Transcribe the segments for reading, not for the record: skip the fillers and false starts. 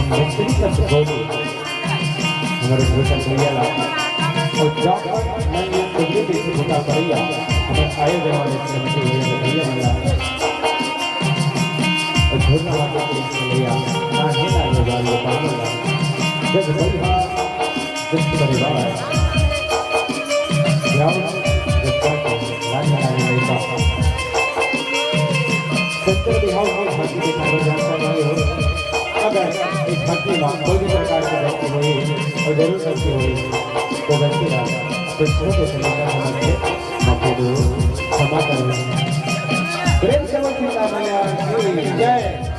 प्रतियोगिता हमारे भूषण भैया और जाकर मैं ये खुद भी बता भैया हमें आए देवाले भैया मिला और झूठा वाला भैया ना ही ना ये वाले पागल जब भैया जब परिवार जाओ जब तक राजा रानी नहीं सत्तर बिहार में हाथी देखा जाता नहीं हो अगर इस भक्ति में कोई भी प्रकार की व्यक्ति हुई और जरूर करती हुई तो व्यक्ति राजा तो छोटे से लेकर हमारे माफी दो क्षमा करो प्रेम से बोलती मैया की जय।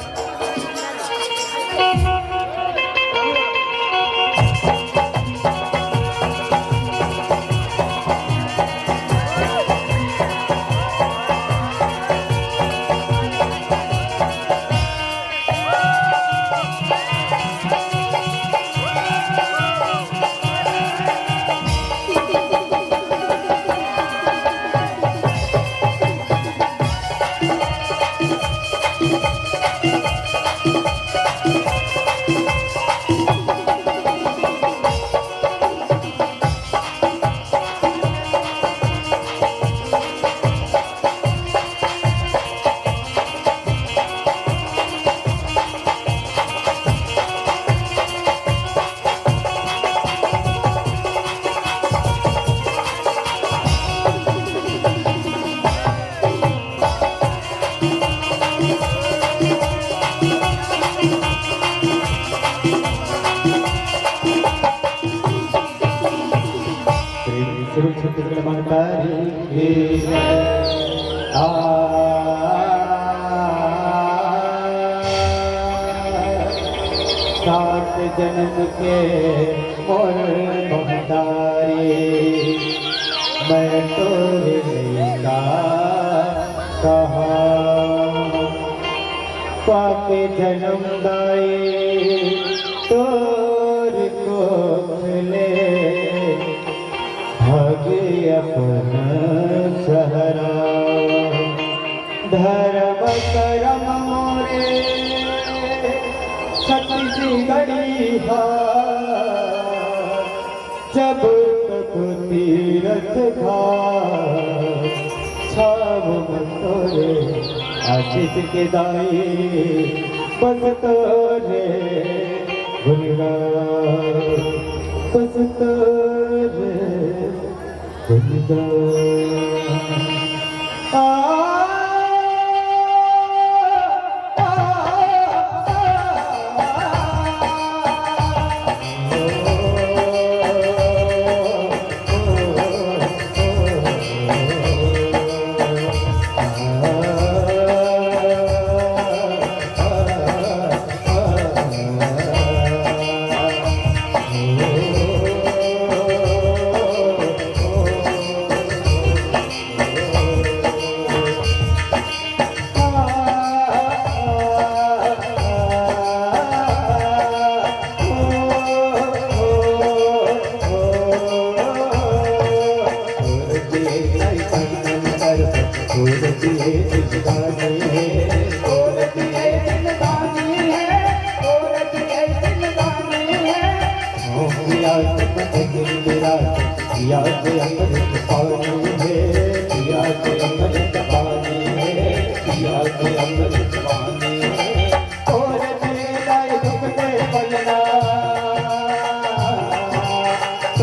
सात जन्म के मोर महतारी मैं तोरे का कहा पाके जन्म दाई तोर को मिले भाग्य अपना सहरा धर्म करम मोरे छत्तीसी गढ़ी जब तक तीरथ छाव तोरे आशीष के दाई बस तोरे भुलगा बस तोरे भुलगा पिया के अमृत पानी है, पिया के अमृत पानी है, पिया के अमृत पानी है। और तेरे लाए दुख दे पलना,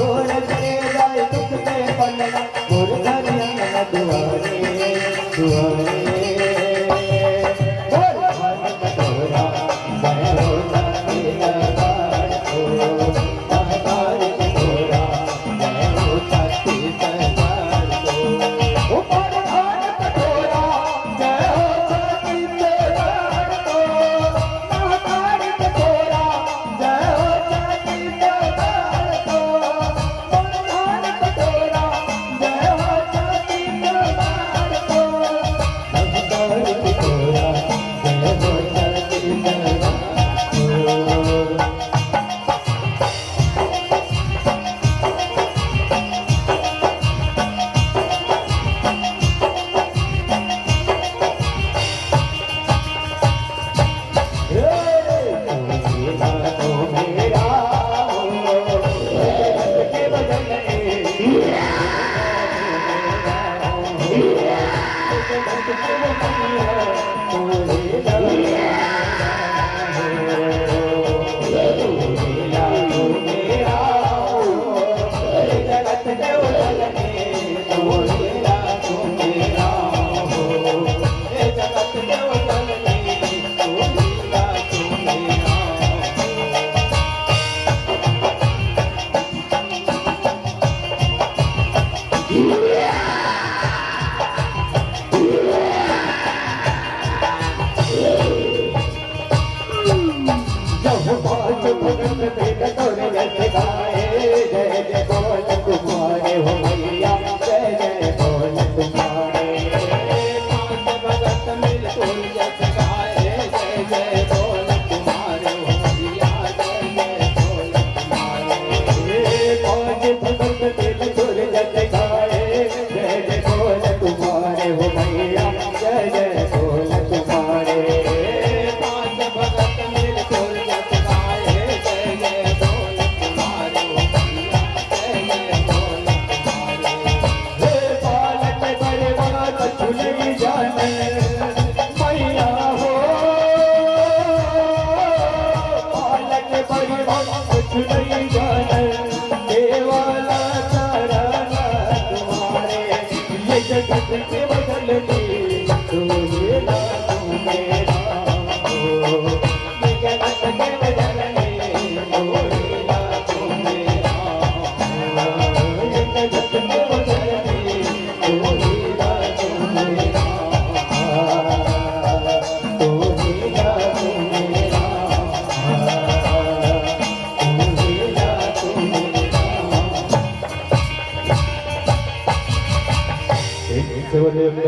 और तेरे लाए दुख दे पलना, और धनिया दुआरे दुआरे।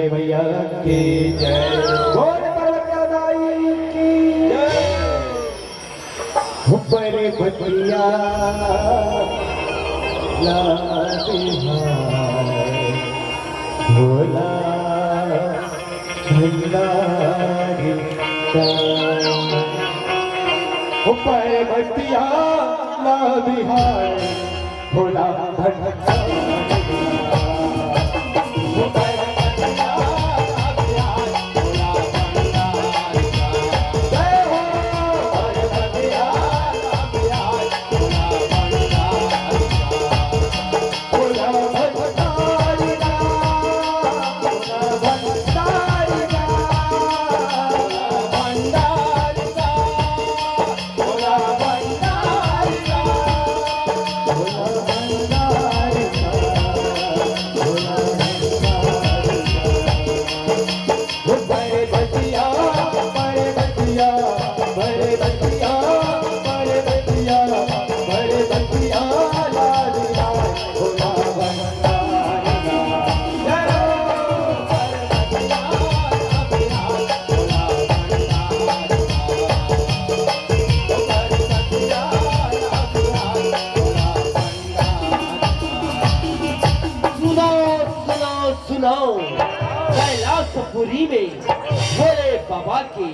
भैया की जय, बोल परवरदाई की जय। ऊपर बतिया ला बिहार भोला भंडारी का। ऊपर बतिया ला बिहार भोला भंडारी। कैलाशपुरी में भोले बाबा के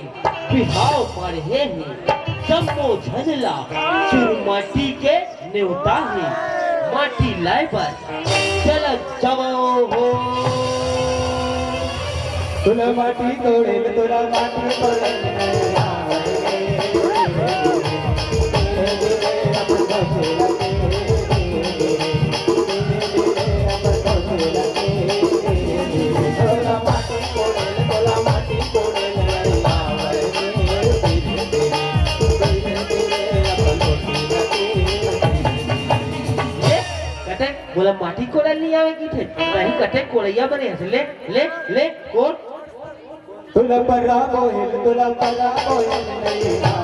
बिहाव पर है जम्मो झंझला चुरमाटी के न्योता है। माटी लाए पर चल जवाओ हो तुला माटी तोडेल तुला माटी बोला माटी कोड़ा नहीं आवे की थे नहीं कटे कोड़ैया बने हंस ले ले ले कोड़ तुला परा बोल तुला परा बोल नहीं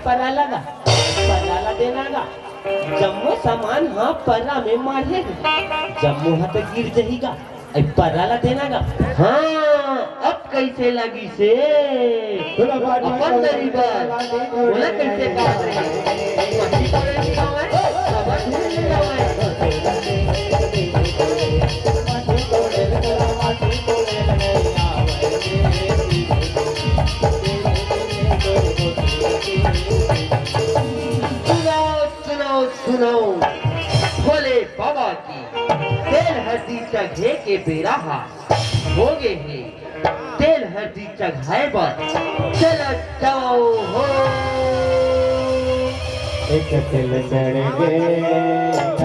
पराला देना गा जम्मो सामान हाँ परा में मारे जम्मो हाथ गिर जाएगा पराला देना गा हाँ अब कैसे लगी से अपन दरीबा बोला कैसे काट रहे मछली पड़े नहीं खावा है खबर नहीं खावा है सुनो भोले बाबा की तेल हरदी चढ़े के बेरा हो गए हैं तेल हरदी चढ़ाए पर चलो जाओ हो एक तिल चढ़ गए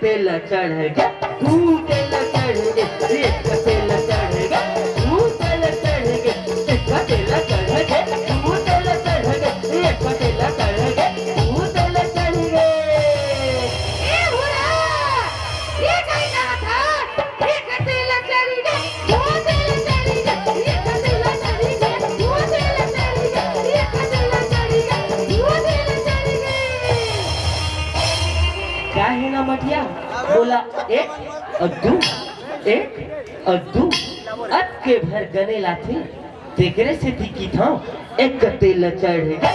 तेल चढ़ेगा तू तेल चढ़ेगा एक तेल चढ़ेगा तू तेल चढ़ेगा एक तेल चढ़ेगा तू तेल चढ़ेगा एक तेल चढ़ेगा तू तेल चढ़ेगा ए हुरा ये कहीं ना था एक तेल चढ़ेगा तू तेल चढ़ेगा एक तेल चढ़ेगा तू तेल चढ़ेगा एक तेल चढ़ेगा तू तेल चढ़ेगा क्या है ना मटिया बोला एक अद्दू अद के भर गने लाथे तेकरे से दिखी था एक तेल चढ़ेगा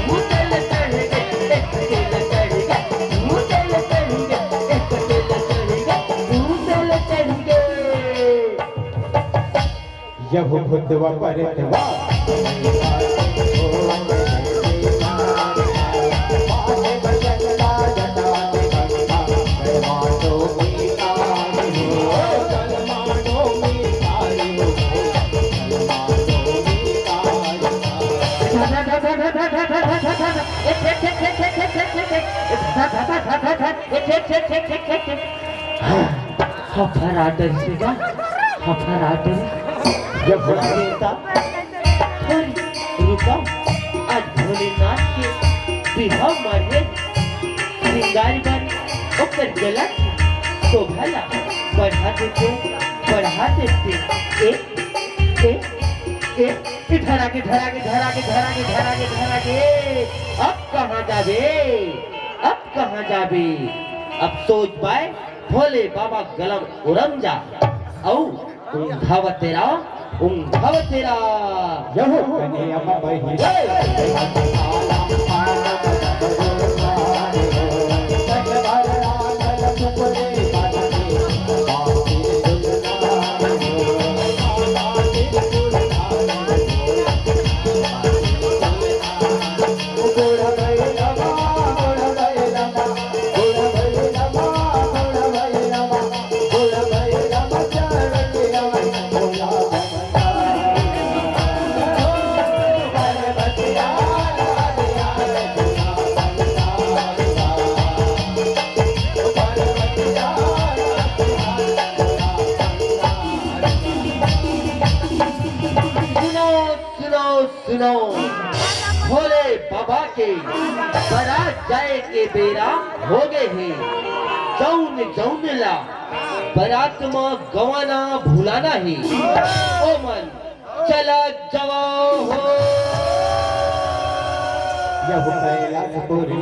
तू तेल चढ़ेगा एक तेल चढ़ेगा तू तेल चढ़ेगा एक तेल चढ़ेगा तू तेल चढ़ेगा यह खुदवा परतवा हफर आदर से जा हफर आदर जब देता रुका आज भोलेनाथ के बिहाव मारे श्रृंगार बन ओकर गलत तो भला बढ़ा देते एक धरा के धरा के धरा के धरा के धरा के धरा के अब कहाँ जाबे अब कहाँ जाबे अब सोच पाए भोले बाबा गलम उड़म जा औ ऊंघाव तेरा यहो कने अम्मा भाई सुनो भोले बाबा के बारात जाए के बेरा हो गए हैं जौन जौन ला बारात में गवाना भुलाना है ओ मन चला जवाओ हो यह पहला पूरी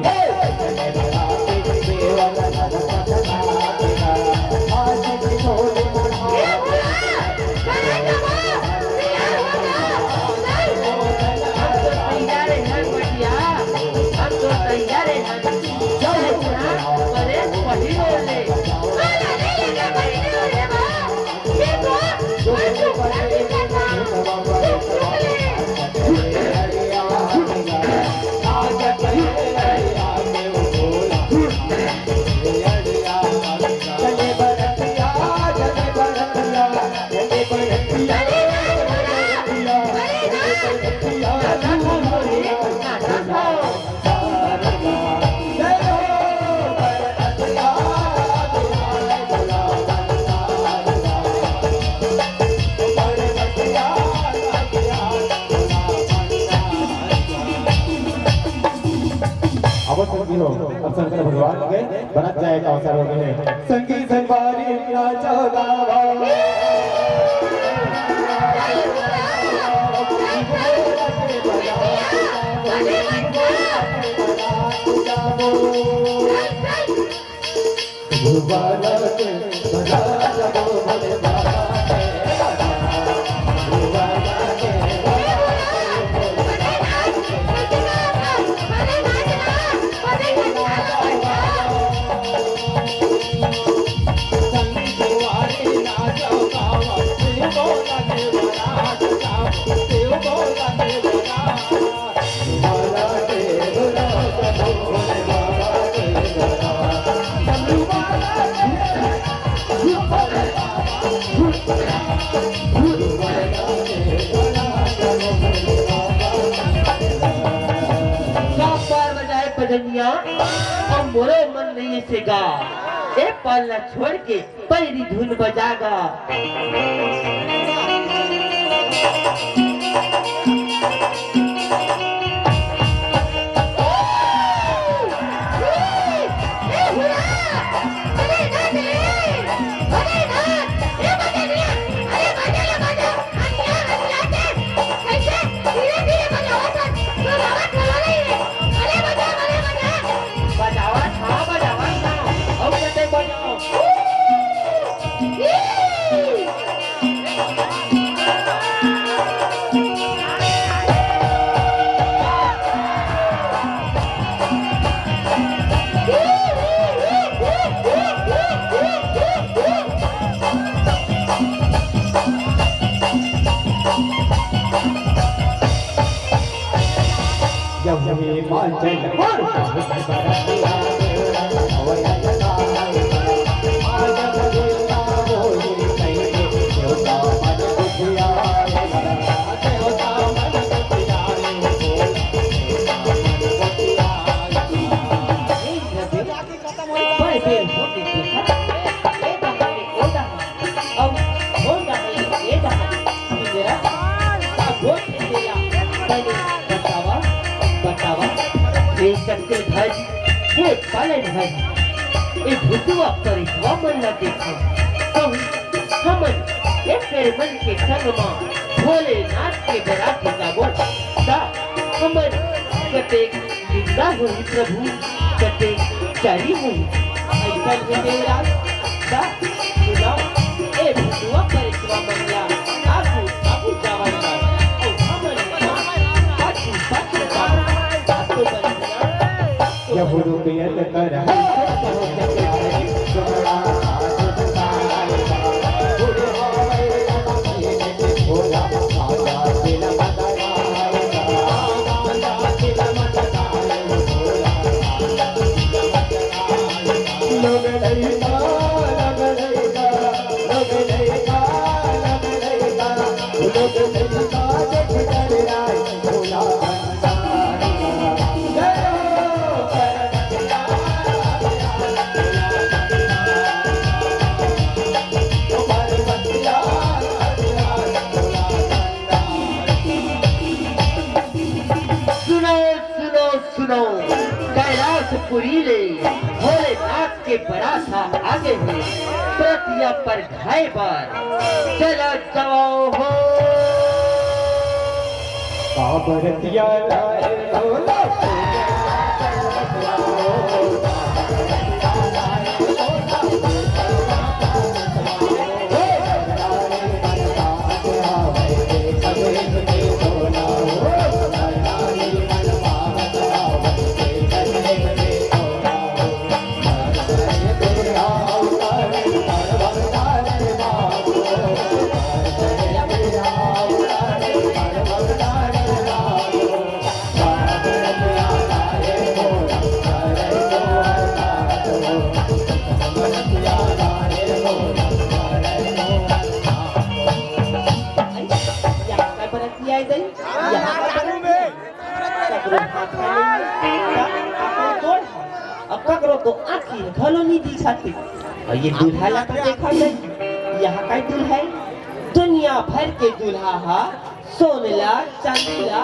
अब शंकर भगवान के बरत जाए का अवसर हो गए संगीत संगवारी नाचो गावा और मोरो मन नहीं से गा ए पालना छोड़ के पहली धुन बजागा मन के संग भोलेनाथ के बराती का वो सा हमर कते जिंदा हुई प्रभु कते चारी हुई ऐसा ही तेरा सा सुना ए भुआ परिक्रमा मंगला आकू आकू जावन का ओ हमर पाछू पाछू का तो बलिया जब रुपयत कर सुनो सुनो सुनो कैलाशपुरी ले भोलेनाथ के बड़ा था आगे है प्रतिया पर घाय पर चलो जाओ हो बाबरतिया लाए भोला यहाँ का बरतिया है दई यहाँ का ककरो हाथ में अब ककरो तो आखी घलो नहीं दिखाती और ये दूल्हा ला तो देखा नहीं यहाँ का दूल्हा है दुनिया भर के दूल्हा हा सोनेला चांदीला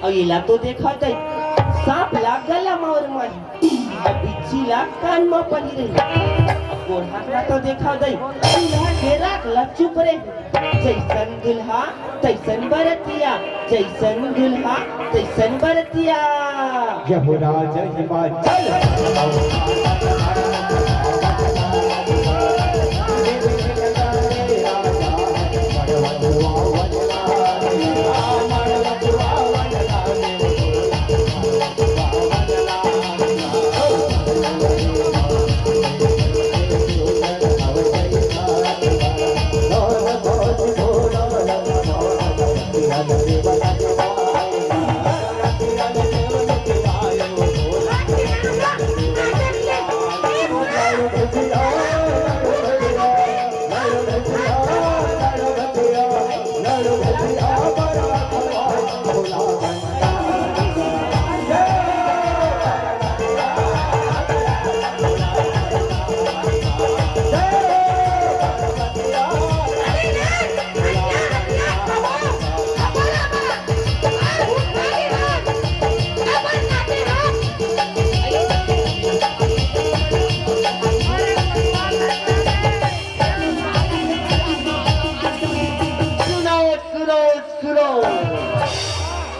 और ये ला तो देखा नहीं सांप ला गला मार मारी और बिच्छी ला कान में पड़ी रही अब गोढ़ा ला तो देखा नहीं दूल्हा घेरा ला चुप रहे जैसन दुल्हा तैसन बरतिया जैसन दुल्हा तैसन बरतिया यहुराज हिमाचल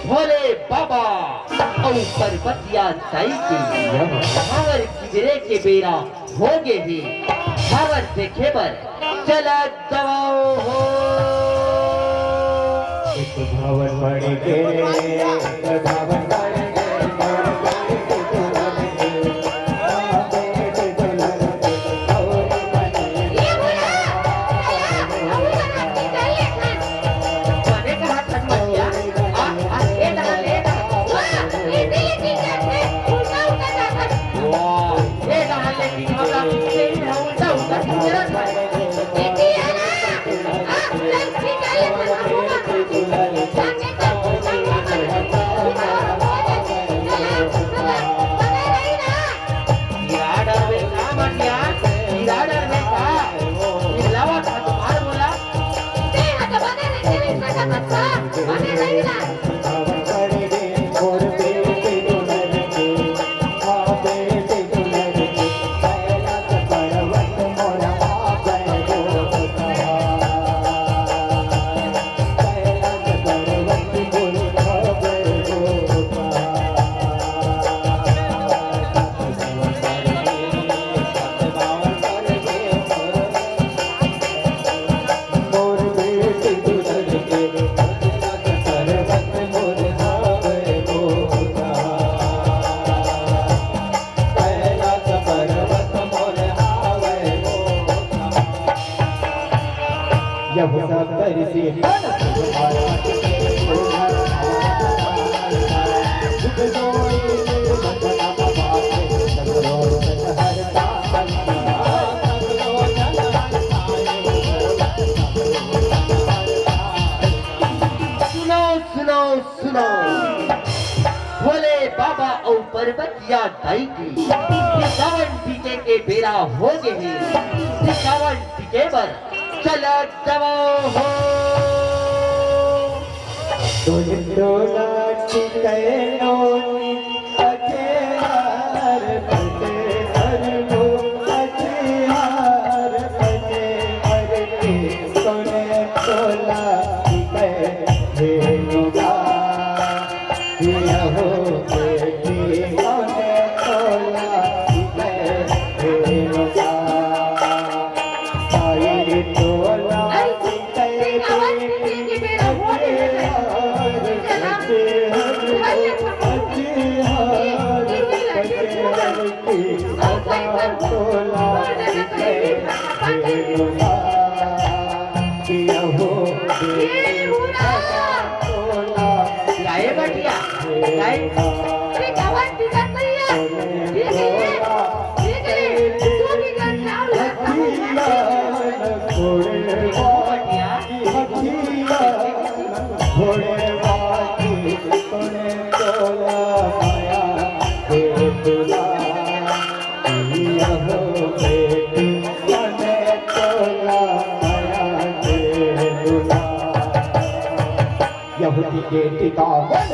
भोले बाबा और पर्वतिया साई के हावर किबरे के बेरा हो गए ही हावर से खेबर चला दबाओ हो एक भावन बड़ी के भावन मैंने कहा तन्मैया ये लगा ले वाह ये लगा ले कि हमरा से उल्टा उल्टा मेरा तरसी सुनो सुनो सुनो भोले बाबा और पर्वतिया दाई की सावन टीके के बेरा हो गए हैं सावन टीके पर चला जवाओ हो डोला चिकनो अजयार बजे हरलो अजयार बजे हरके सोने डोला चिकनो ये हो बेटी सोने डोला चिकनो आई डोला गाये बटिया गाये अरे गावात दिसत नाहीये ठीक आहे तू भी कर घोड़े वाली सोने तोला माया दे तुला ये हो बेटी सोने तोला माया दे तुला यहूदी के टिकावन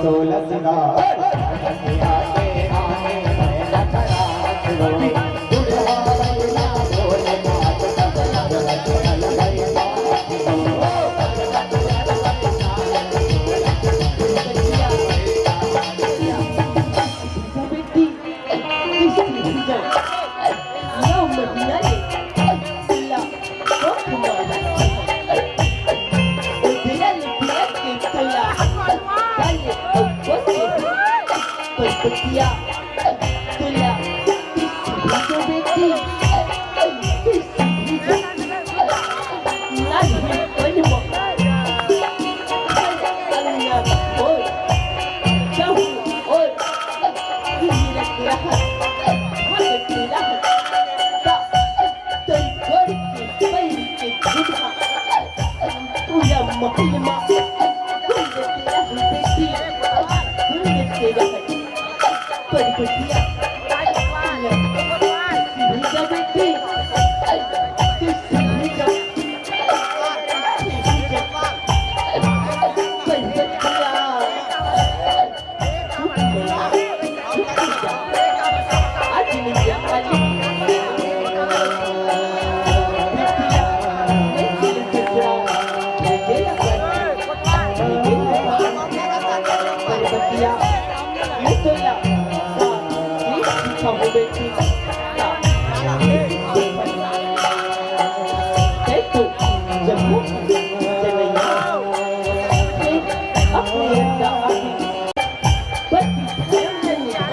तोला सिंगार Perpetia, tulah, itu beti, lagi penyebab, anak boy, jauh boy, ini nak rahat, mana rahat, tak tergolong baik kita, tulah mahlimat, tulah beti, tulah rahat. Perpetia, sehingga beti, sehingga itulah kamu beti itu jemput jenayah aku yang tak hati beti jenayah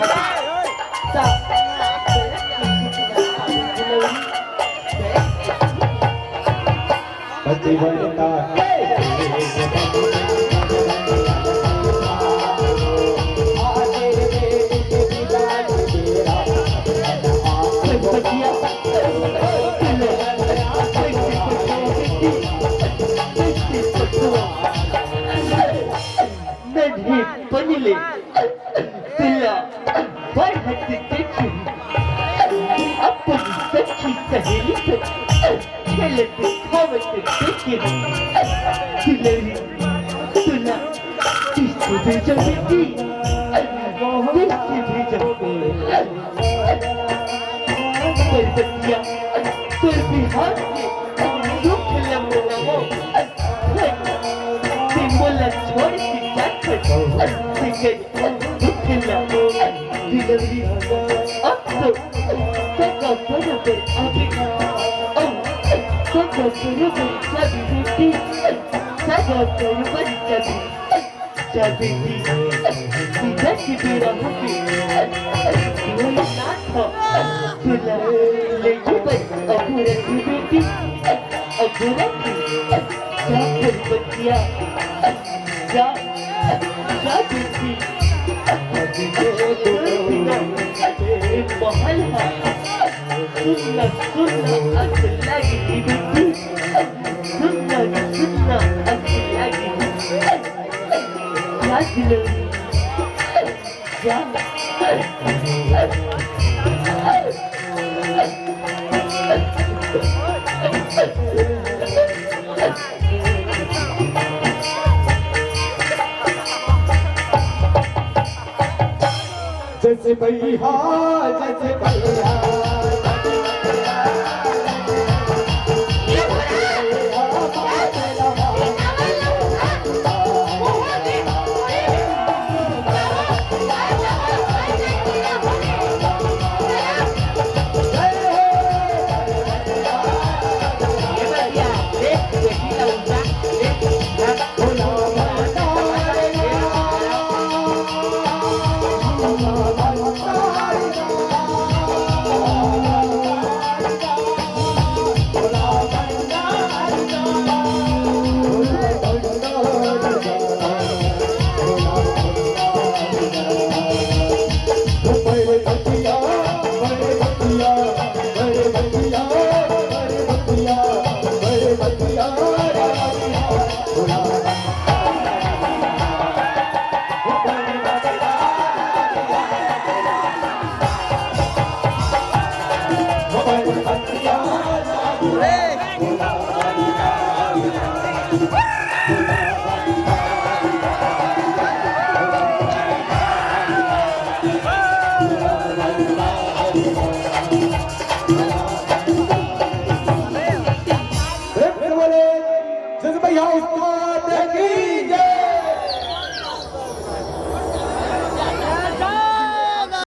tak बच्ची बनता नहीं पनिले तुला बढ़त देखी अपनी सच्ची सहेली से खेलत खावत देखी तुलरी तुला किसको भेजा बेटी बतिया तोर बिहार के दुख लमो सिंबल छोड़ के जात सिकन दुख लमो दिलवरी अब तो सका बराबर आगे सका बराबर चाबी बेटी सका बराबर चाबी सीधा की बेरा होके वही ना था तुला ले बस अबूरा की बेटी अबूरा की जा कर बतिया जा जा बेटी महल है सुनना सुनना असल लगी बेटी सुनना सुनना असल लगी जा दिलवरी जा जैसे भैया जैसे भैया जैसे भैया उस्ताद की